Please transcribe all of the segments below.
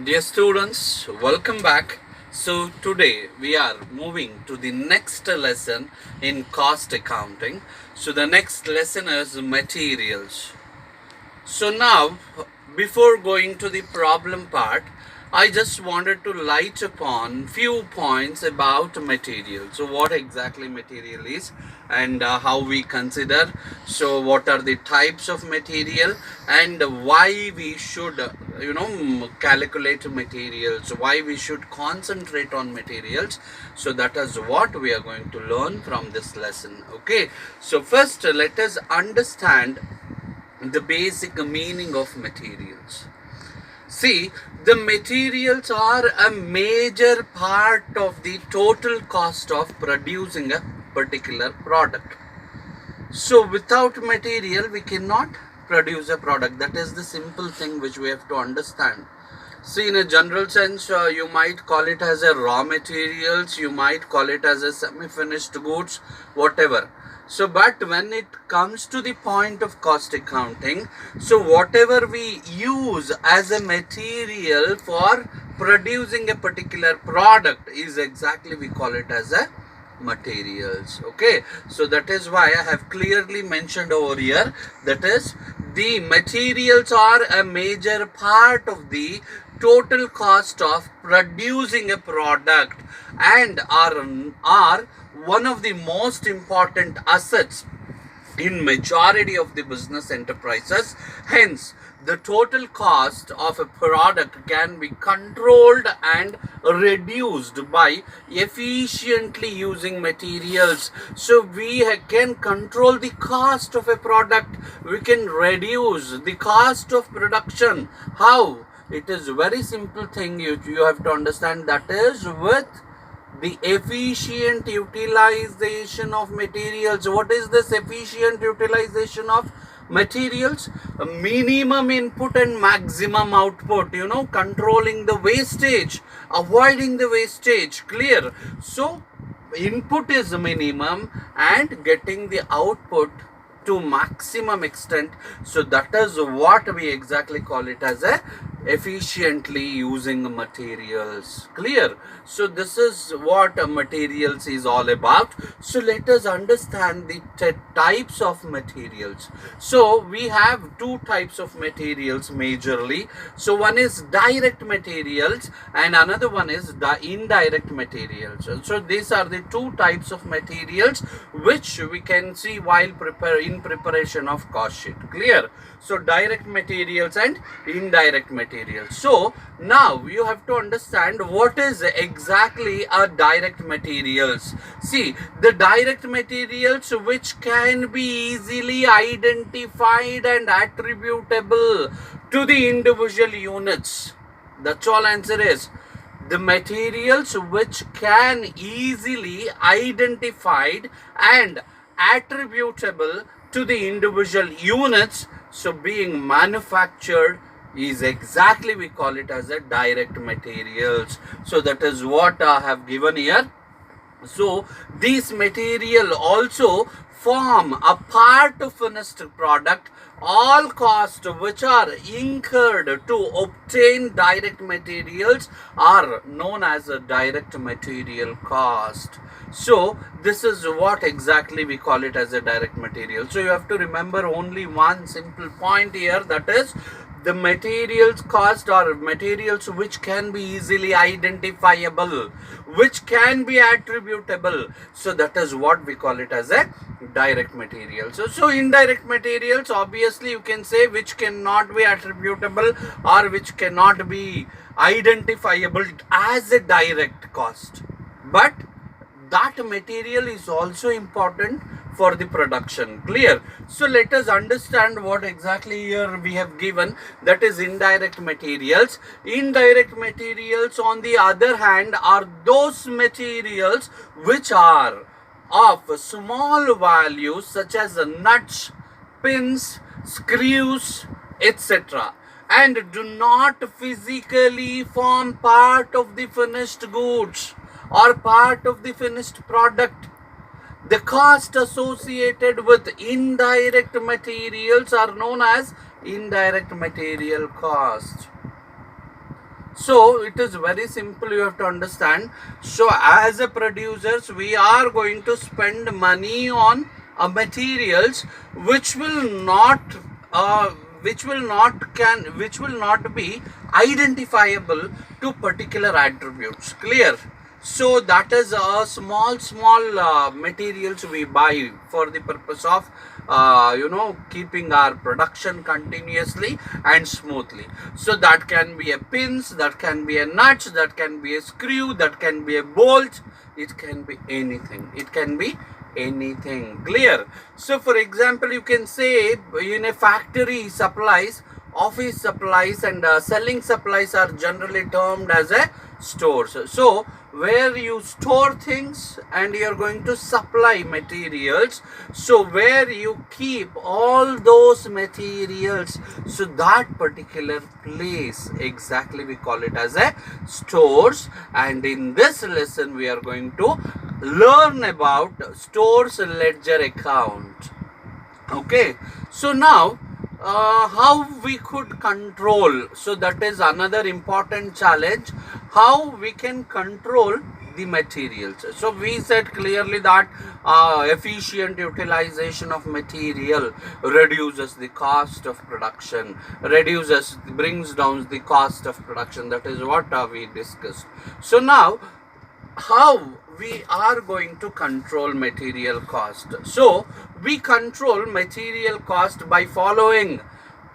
Dear students, welcome back. So today we are moving to the next lesson in cost accounting. So the next lesson is materials. So now, before going to the problem part, I just wanted to light upon few points about material. So what exactly material is and how we consider. So what are the types of material and why we should calculate materials, why we should concentrate on materials. So that is what we are going to learn from this lesson. Okay, so first let us understand the basic meaning of materials. See, the materials are a major part of the total cost of producing a particular product. So without material we cannot produce a product. That is the simple thing which we have to understand. See, in a general sense, you might call it as a raw materials, you might call it as a semi-finished goods, whatever. So, but when it comes to the point of cost accounting, so whatever we use as a material for producing a particular product is exactly we call it as a materials. Okay, so that is why I have clearly mentioned over here, that is the materials are a major part of the total cost of producing a product and are one of the most important assets in majority of the business enterprises. Hence, the total cost of a product can be controlled and reduced by efficiently using materials. So we can control the cost of a product, we can reduce the cost of production. How? It is very simple thing you have to understand, that is with the efficient utilization of materials. What is this efficient utilization of materials? A minimum input and maximum output, controlling the wastage, avoiding the wastage. Clear? So input is minimum and getting the output to maximum extent. So that is what we exactly call it as a efficiently using materials. Clear? So this is what materials is all about. So let us understand the types of materials. So we have two types of materials majorly. So one is direct materials and another one is the indirect materials. So these are the two types of materials which we can see while in preparation of cost sheet. Clear? So direct materials and indirect materials. So now you have to understand what is exactly a direct materials. See, the direct materials which can be easily identified and attributable to the individual units. That's all answer is. The materials which can easily identified and attributable to the individual units, so being manufactured, is exactly we call it as a direct materials. So that is what I have given here. So these material also form a part of finished product. All costs which are incurred to obtain direct materials are known as a direct material cost. So this is what exactly we call it as a direct material. So you have to remember only one simple point here, that is the materials cost or materials which can be easily identifiable, which can be attributable. So that is what we call it as a direct material. So indirect materials, obviously you can say which cannot be attributable or which cannot be identifiable as a direct cost, but that material is also important for the production. Clear? So let us understand what exactly here we have given, that is indirect materials. Indirect materials on the other hand are those materials which are of small values such as nuts, pins, screws, etc., and do not physically form part of the finished goods or part of the finished product. The cost associated with indirect materials are known as indirect material cost. So it is very simple, you have to understand. So as a producers, we are going to spend money on materials which will not uh, which will not be identifiable to particular attributes. Clear? So that is a small materials we buy for the purpose of keeping our production continuously and smoothly. So that can be a pins, that can be a nuts, that can be a screw, that can be a bolt, it can be anything, it can be anything. Clear? So for example, you can say in a factory supplies, office supplies and selling supplies are generally termed as a stores. So where you store things and you are going to supply materials, so where you keep all those materials, so that particular place exactly we call it as a stores. And in this lesson we are going to learn about stores ledger account. Okay, so now how we could control, so that is another important challenge, how we can control the materials. So we said clearly that efficient utilization of material reduces the cost of production, brings down the cost of production. That is what we discussed. So now how we are going to control material cost. So we control material cost by following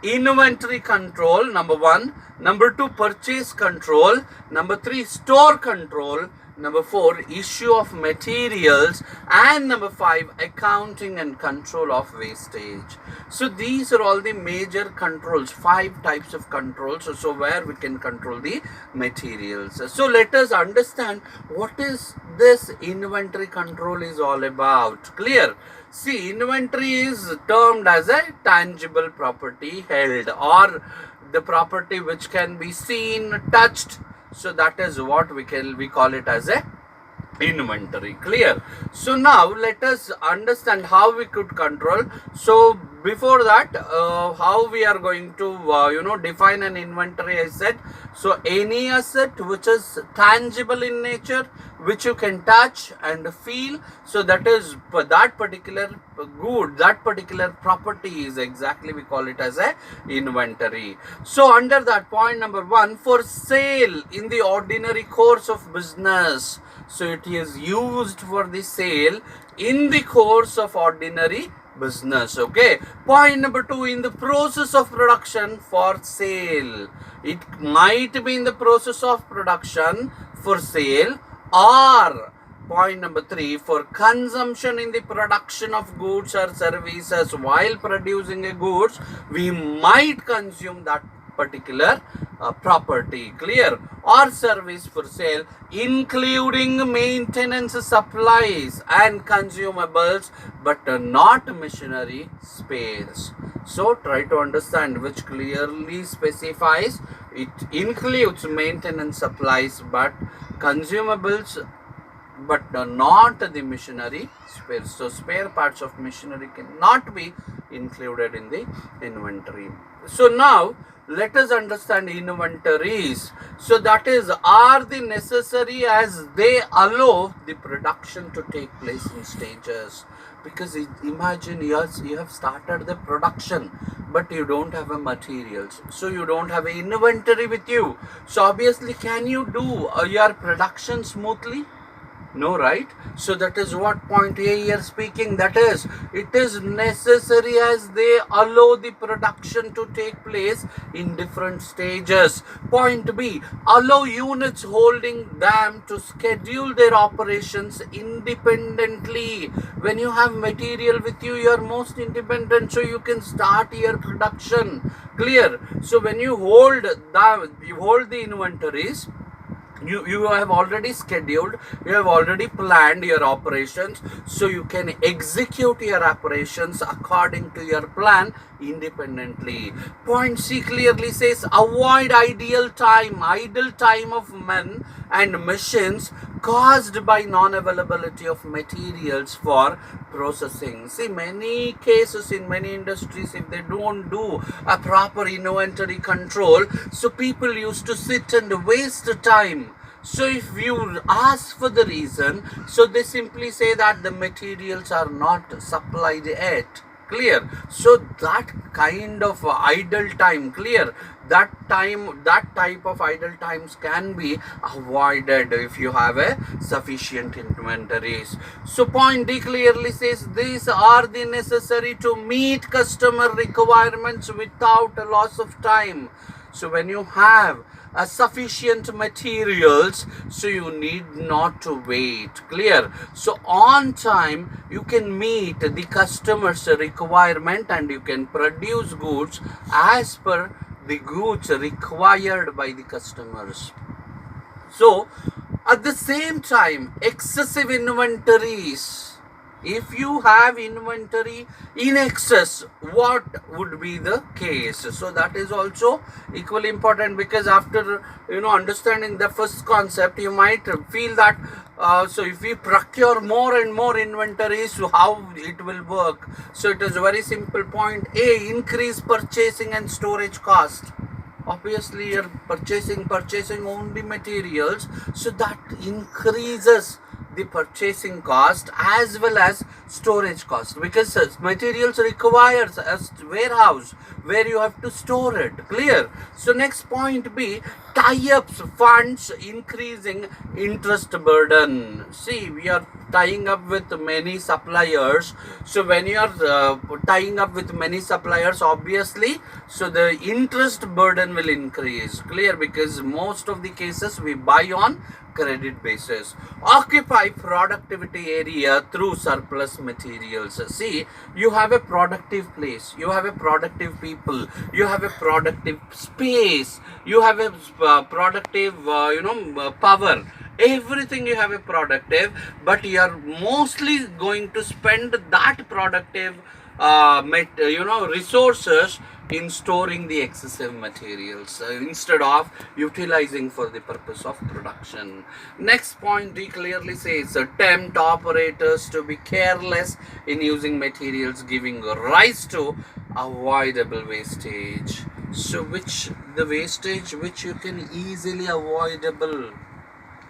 inventory control, number 1, number 2, purchase control, number 3, store control, number 4, issue of materials, and number 5, accounting and control of wastage. So these are all the major controls, 5 types of controls, so where we can control the materials. So let us understand what is this inventory control is all about. Clear? See, inventory is termed as a tangible property held, or the property which can be seen, touched. So that is what we call it as a inventory. Clear? So now let us understand how we could control. So before that, how we are going to define an inventory, I said. So any asset which is tangible in nature, which you can touch and feel, so that is that particular good, that particular property is exactly we call it as a inventory. So under that, point number 1, for sale in the ordinary course of business. So it is used for the sale in the course of ordinary business. Okay. Point number 2, in the process of production for sale. It might be in the process of production for sale, or point number 3, for consumption in the production of goods or services. While producing a goods, we might consume that particular property. Clear? Or service for sale, including maintenance supplies and consumables, but not machinery spares. So try to understand, which clearly specifies it includes maintenance supplies but consumables, but not the machinery spares. So spare parts of machinery cannot be included in the inventory. So now let us understand inventories. So that is, are the necessary as they allow the production to take place in stages. Because imagine you have started the production, but you don't have a materials, so you don't have an inventory with you. So obviously, can you do your production smoothly? No, right? So that is what point A here speaking, that is, it is necessary as they allow the production to take place in different stages. Point B, allow units holding them to schedule their operations independently. When you have material with you, you are most independent, so you can start your production. Clear? So when you hold the inventories, you have already scheduled, you have already planned your operations, so you can execute your operations according to your plan independently. Point C clearly says, avoid idle time of men and machines caused by non-availability of materials for processing. See, many cases in many industries, if they don't do a proper inventory control, so people used to sit and waste time. So if you ask for the reason, so they simply say that the materials are not supplied yet. Clear? So that kind of idle time, clear, that type of idle times can be avoided if you have a sufficient inventories. So point D clearly says these are the necessary to meet customer requirements without a loss of time. So when you have sufficient materials, so you need not to wait. Clear? So on time you can meet the customer's requirement and you can produce goods as per the goods required by the customers. So at the same time, excessive inventories, if you have inventory in excess, what would be the case? So that is also equally important, because after understanding the first concept, you might feel that so if we procure more and more inventories, how it will work. So it is a very simple point. A, increase purchasing and storage cost. Obviously you're purchasing only materials, so that increases the purchasing cost as well as storage cost, because materials requires a warehouse where you have to store it. Clear? So next point B, tie-ups, funds, increasing interest burden. See, we are tying up with many suppliers. So when you are tying up with many suppliers, obviously, so the interest burden will increase. Clear? Because most of the cases we buy on credit basis. Occupy productivity area through surplus materials. See, you have a productive place, you have a productive people, you have a productive space, you have a productive power, everything you have a productive, but you are mostly going to spend that productive resources in storing the excessive materials instead of utilizing for the purpose of production. Next point, he clearly says tempt operators to be careless in using materials, giving rise to avoidable wastage. So the wastage which you can easily avoidable.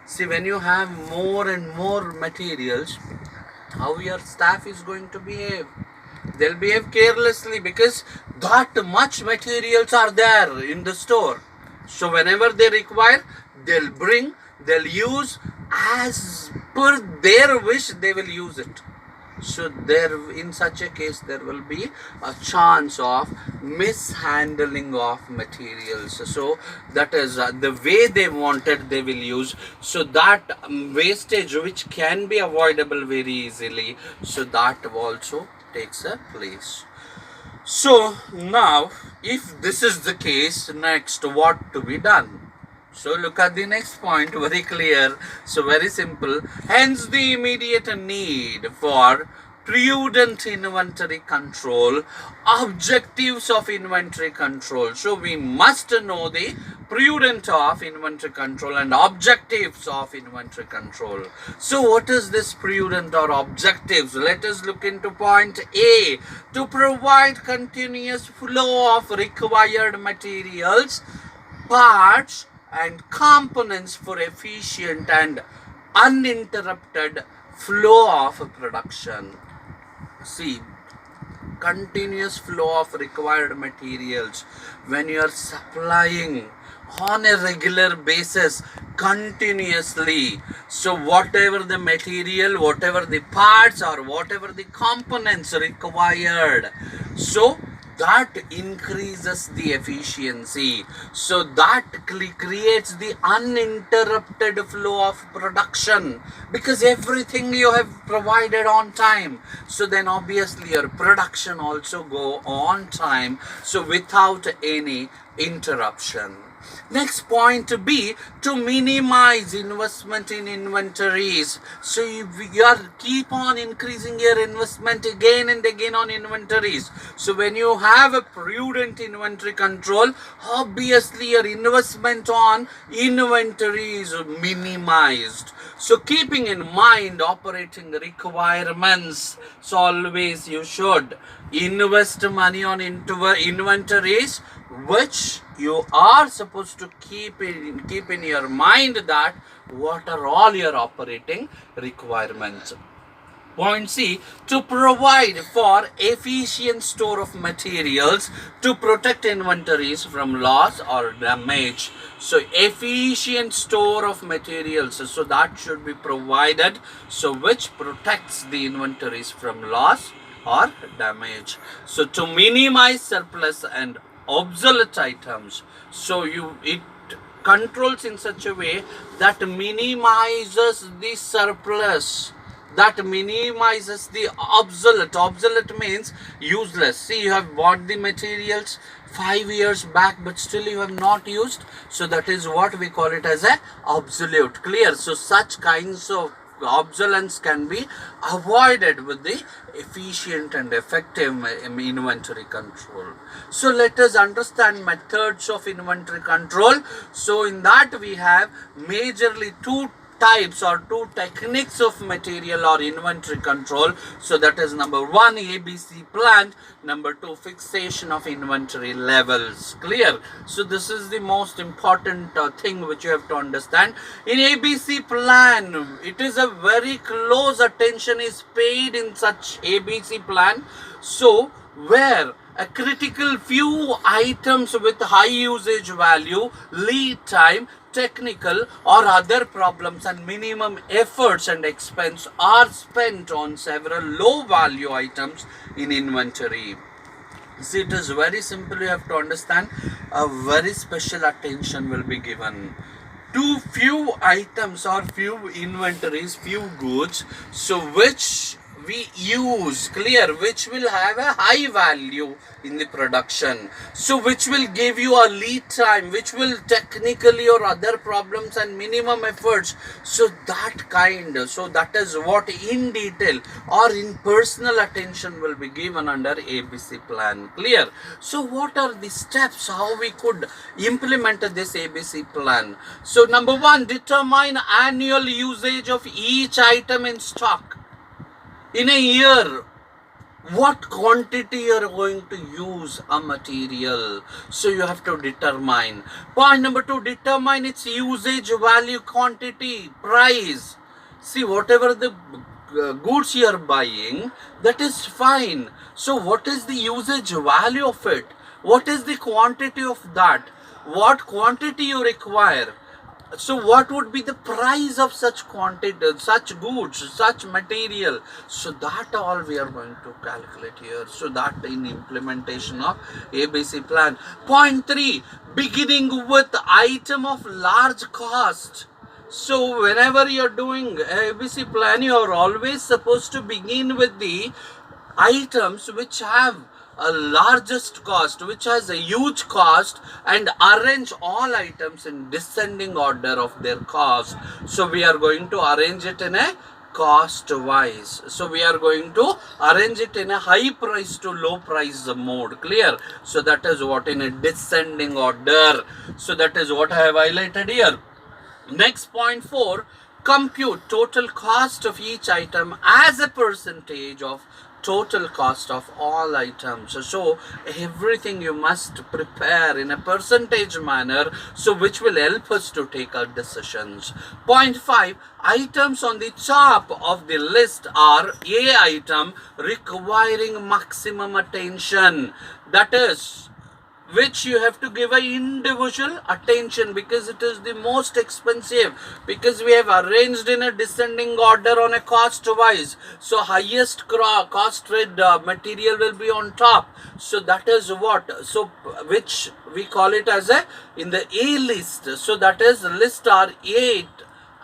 See, when you have more and more materials, how your staff is going to behave? They'll behave carelessly, because that much materials are there in the store. So whenever they require, they'll bring, they'll use as per their wish, they will use it. So there, in such a case, there will be a chance of mishandling of materials. So that is the way they wanted, they will use. So that wastage which can be avoidable very easily, so that also takes a place. So now, if this is the case, next what to be done? So look at the next point, very clear. So very simple. Hence the immediate need for prudent inventory control, objectives of inventory control. So we must know the prudent of inventory control and objectives of inventory control. So what is this prudent or objectives? Let us look into point A. To provide continuous flow of required materials, parts and components for efficient and uninterrupted flow of production. See, continuous flow of required materials, when you are supplying on a regular basis continuously, so whatever the material, whatever the parts or whatever the components required, so that increases the efficiency. So that creates the uninterrupted flow of production, because everything you have provided on time. So then obviously your production also go on time, so without any interruption. Next point B, to minimize investment in inventories. So you are keep on increasing your investment again and again on inventories. So when you have a prudent inventory control, obviously your investment on inventory is minimized. So keeping in mind operating requirements, so always you should invest money on inventories which you are supposed to keep in your mind that what are all your operating requirements. Point C, to provide for efficient store of materials to protect inventories from loss or damage. So efficient store of materials, so that should be provided, so which protects the inventories from loss or damage. So to minimize surplus and obsolete items, so it controls in such a way that minimizes the surplus, that minimizes the obsolete. Obsolete means useless. See, you have bought the materials 5 years back but still you have not used, so that is what we call it as a obsolete. Clear? So such kinds of obsolescence can be avoided with the efficient and effective inventory control. So let us understand methods of inventory control. So in that we have majorly two types or two techniques of material or inventory control. So that is number one, ABC plan, number two, fixation of inventory levels. Clear? So this is the most important thing which you have to understand. In ABC plan, it is a very close attention is paid in such ABC plan. So where a critical few items with high usage value, lead time, technical or other problems and minimum efforts and expense are spent on several low value items in inventory. See, it is very simple. You have to understand, a very special attention will be given to few items or few inventories, few goods, so which we use. Clear? Which will have a high value in the production, so which will give you a lead time, which will technically or other problems and minimum efforts, so that kind. So that is what in detail or in personal attention will be given under ABC plan. Clear? So what are the steps how we could implement this ABC plan? So number one, determine annual usage of each item in stock. In a year, what quantity you are going to use a material, so you have to determine. Point number two, determine its usage value, quantity, price. See, whatever the goods you are buying, that is fine. So what is the usage value of it? What is the quantity of that? What quantity you require? So what would be the price of such quantity, such goods, such material? So that all we are going to calculate here. So that in implementation of ABC plan. Point three, beginning with item of large cost. So whenever you are doing ABC plan, you are always supposed to begin with the items which have a largest cost, which has a huge cost, and arrange all items in descending order of their cost. So we are going to arrange it in a cost wise. So we are going to arrange it in a high price to low price mode. Clear? So that is what in a descending order. So that is what I have highlighted here. Next, point four, compute total cost of each item as a percentage of total cost of all items. So everything you must prepare in a percentage manner, so which will help us to take our decisions. Point five, items on the top of the list are A item requiring maximum attention, that is which you have to give a individual attention because it is the most expensive, because we have arranged in a descending order on a cost wise. So highest cost rate material will be on top. So that is what, so which we call it as a in the A list. So that is list are 8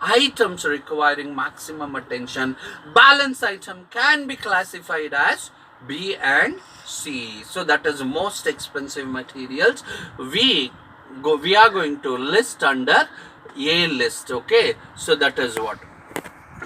items requiring maximum attention. Balance item can be classified as B and C. So that is most expensive materials. We are going to list under A list. Okay. So that is what.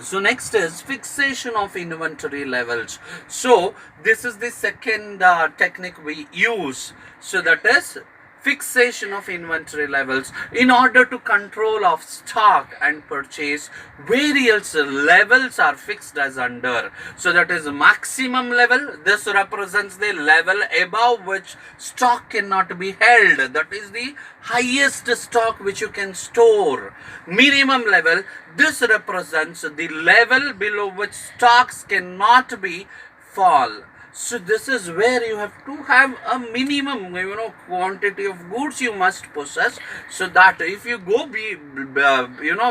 So next is fixation of inventory levels. So this is the second technique we use. So that is fixation of inventory levels in order to control of stock and purchase. Various levels are fixed as under. So that is maximum level. This represents the level above which stock cannot be held. That is the highest stock which you can store. Minimum level. This represents the level below which stocks cannot be fall. So this is where you have to have a minimum, quantity of goods you must possess, so that if you go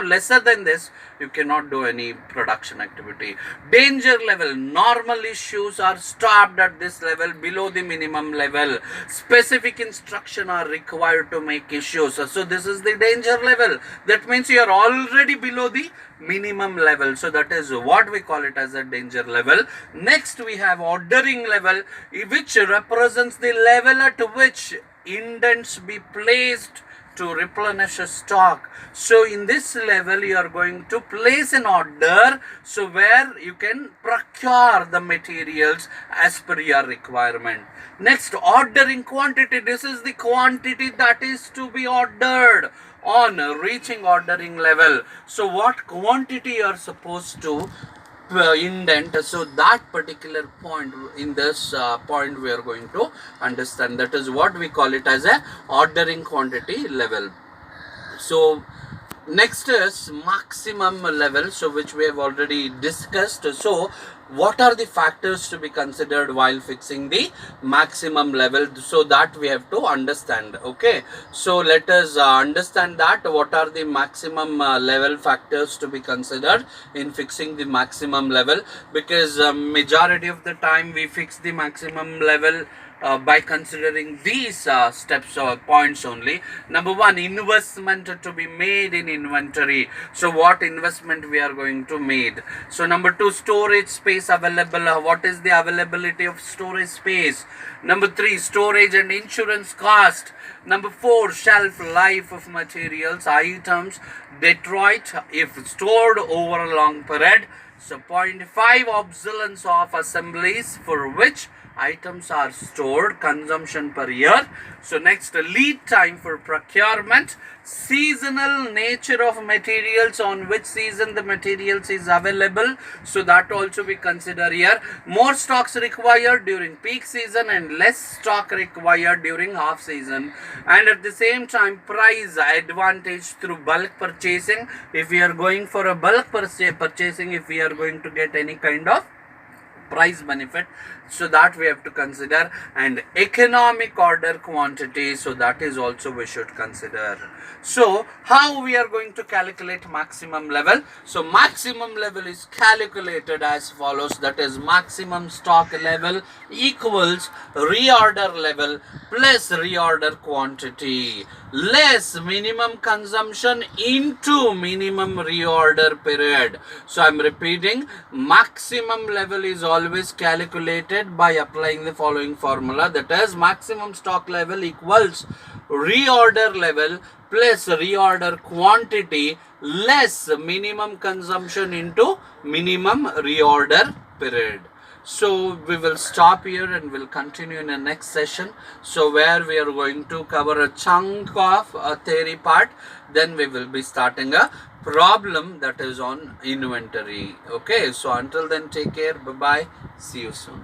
lesser than this, you cannot do any production activity. Danger level. Normal issues are stopped at this level below the minimum level. Specific instruction are required to make issues. So this is the danger level. That means you are already below the minimum level. So that is what we call it as a danger level. Next we have ordering level, which represents the level at which indents be placed to replenish a stock. So in this level you are going to place an order, so where you can procure the materials as per your requirement. Next, ordering quantity. This is the quantity that is to be ordered on reaching ordering level. So what quantity you are supposed to indent, so that particular point, in this point we are going to understand. That is what we call it as a ordering quantity level. So next is maximum level, so which we have already discussed. So what are the factors to be considered while fixing the maximum level, so that we have to understand. Okay, so let us understand that what are the maximum level factors to be considered in fixing the maximum level, because majority of the time we fix the maximum level by considering these steps or points only. Number one, investment to be made in inventory. So what investment we are going to make. So number two, storage space available. What is the availability of storage space? Number three, storage and insurance cost. Number four, shelf life of materials, items, Detroit if stored over a long period. So point 5, obsolescence of assemblies for which items are stored, consumption per year. So next, lead time for procurement, seasonal nature of materials, on which season the materials is available, so that also we consider here. More stocks required during peak season and less stock required during half season. And at the same time, price advantage through bulk purchasing. If we are going for a bulk purchasing, if we are going to get any kind of price benefit, so that we have to consider. And economic order quantity, so that is also we should consider. So how we are going to calculate maximum level? So maximum level is calculated as follows. That is, maximum stock level equals reorder level plus reorder quantity less minimum consumption into minimum reorder period. So I am repeating, maximum level is always calculated by applying the following formula. That is, maximum stock level equals reorder level plus reorder quantity less minimum consumption into minimum reorder period. So we will stop here and we'll continue in the next session. So where we are going to cover a chunk of a theory part, then we will be starting a problem that is on inventory. Okay, so until then, take care. Bye bye. See you soon.